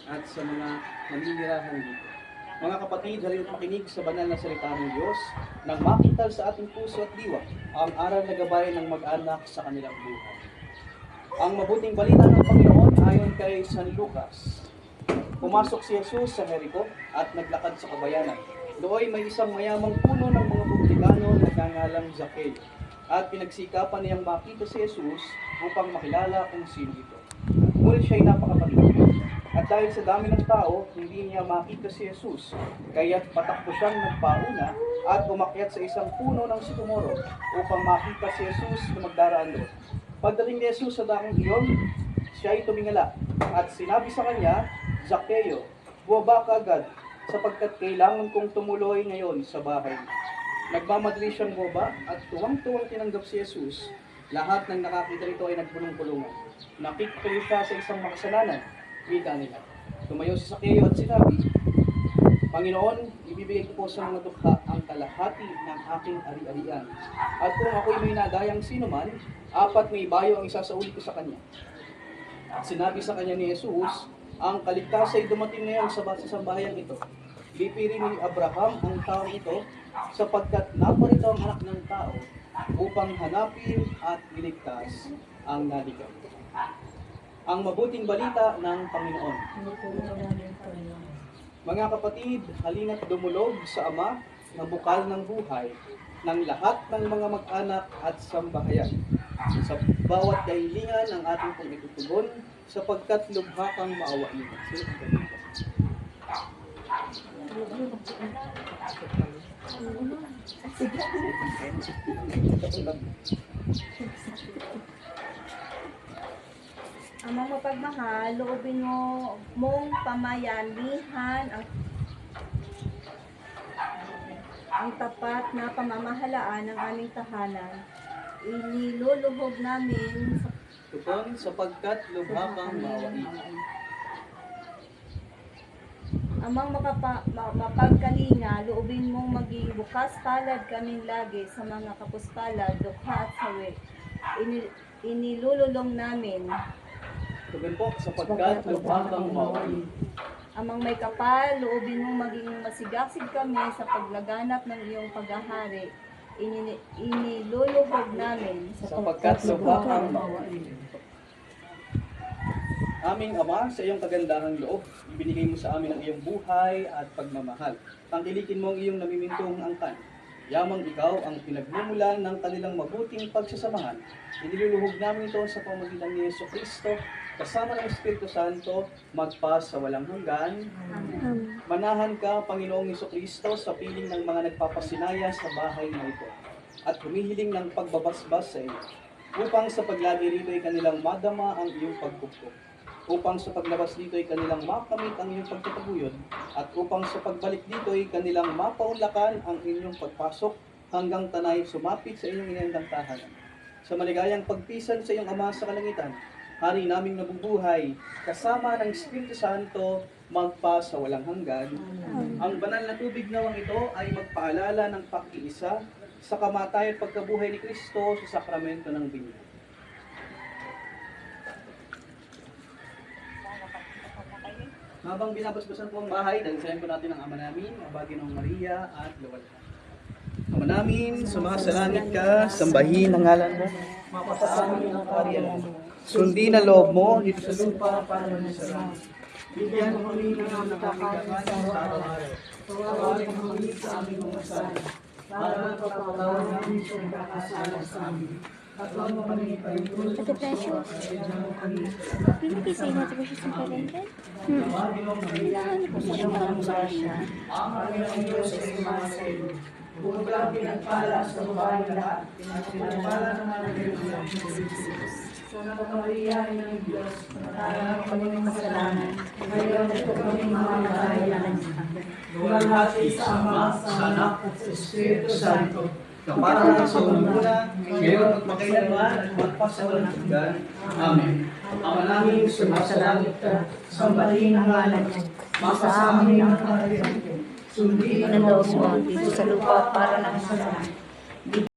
at sa mga naninirahan dito. Mga kapatid, halina't makinig sa banal na salita ng Diyos nang makintal sa ating puso at diwa ang aral na gabay ng mag-anak sa kanilang buhay. Ang mabuting balita ng Panginoon ayon kay San Lucas. Pumasok si Jesus sa Jericho at naglakad sa kabayanan. Doon may isang mayamang puno ng mga publikano na nagngangalang Zacchaeus. At pinagsikapan niyang makita si Jesus upang makilala kung sino ito. Ngunit siya'y napakapalibig. At dahil sa dami ng tao, hindi niya makita si Jesus. Kaya't patakbo siyang nagpauna at umakyat sa isang puno ng sikomoro upang makita si Jesus na magdaraan doon. Pagdating ni Jesus sa dakong iyon, siya'y tumingala at sinabi sa kanya, Zacchaeus, bumaba ka agad sapagkat kailangan kong tumuloy ngayon sa bahay. Nagmamadali siyang bumaba at tuwang-tuwang tinanggap si Jesus. Lahat ng nakakita nito ay nagbulong-bulungan. Nakikituloy siya sa isang makasalanan. Wika nila. Tumayo si Zacchaeus at sinabi, Panginoon, ibibigay ko po sa mga dukha ang kalahati ng aking ari-arian. At kung ako'y may nadayang sino man, 4 may bayo ang isasauli ko sa kanya. At sinabi sa kanya ni Jesus, ang kaligtasan ay dumating ngayon sa sambahayan ito. Lipirin ni Abraham ang taong ito sapagkat naparito ang anak ng tao upang hanapin at iligtas ang naligaw. Ang mabuting balita ng Panginoon. Mga kapatid, halina't dumulog sa Ama na bukal ng buhay ng lahat ng mga mag-anak at sambahayan. Sa bawat kahilingan ang ating pong itutugon sapagkat lubha kang maawain. Sino ang ganito? Amang mapagmahal, loobin mong pamayanihan ang tapat na pamamahalaan ng aming tahanan. Iniluluhog namin sa Tugon sapagkat lubha kang maawain. amang mapagkalinga, loobin mong maging bukas palad kaming lagi sa mga kapuspalad, dukha at sawi. Inilululong namin. Tugon po sapagkat lubha kang maawain. Amang may kapal, loobin mong maging masigasig kami sa paglaganap ng iyong paghahari. Iniluluhog namin Sapagkat lubha kang maawain. Aming Ama, sa iyong kagandahang loob, ibinigay mo sa amin ang iyong buhay at pagmamahal. Tangkilikin mo ang iyong namimintong angkan. Yamang ikaw ang pinagmumulan ng kanilang mabuting pagsasamahan. Iniluluhog namin ito sa pamamagitan ni Jesucristo, kasama ng Espiritu Santo, magpa sa walang hanggan. Manahan ka, Panginoong Jesucristo, sa piling ng mga nagpapasinaya sa bahay na ito, at humihiling ng pagbabasbas sa iyo, upang sa paglagi rito ay kanilang madama ang iyong pagpupok, upang sa paglabas dito ay kanilang makamit ang iyong pagtataguyod, at upang sa pagbalik dito ay kanilang mapaunlakan ang inyong pagpasok hanggang tanay sumapit sa inyong inendang tahanan. Sa maligayang pagpisan sa iyong Ama sa kalangitan, Hari naming nabubuhay, kasama ng Espiritu Santo, magpa sa walang hanggan. Ang banal na tubig nawang ito ay magpaalala ng pag-iisa sa kamatayan at pagkabuhay ni Kristo sa sakramento ng binyag. Habang binabasbasan po ang bahay, dalisayan po natin ang Ama namin, ang Baginong Maria at Luwalhati. Ama namin, sumasalangit ka, sambahin ang ngalan mo, mapasasamin ang kaharian mo. Sundin na loob mo dito sa lupa para sa langit. Bigyan mo kami ng aming kakanin sa araw-araw. Tawarin mo kami sa aming mga kasalanan, para mapapatawad namin sa nagkakasala sa amin. At huwag mo kami ipahintulot Ate Precious, pinipisa mo ito ba siya sa kalendar? Kailangan ko sa siya parang sa siya. ang Panginoong Diyos ay sumasa iyo. Bukod lang pinagpala sa babae lahat, pinagpala naman ang iyong Sana ka Maria, ina ng Diyos, panatayan kami ng kasalanan, ngayon at kami mamamahayan. Luwalhati sa Ama, sa Anak, at sa Espiritu Santo, kapara sa unang ngayon at makailanman at magpasawalang hanggan. Amen. Ama namin, sumasalangit ka, sambahin ang ngalan mo, masasamin ang kaharian mo, sundin ang loob mo dito sa lupa para ng kasalanan.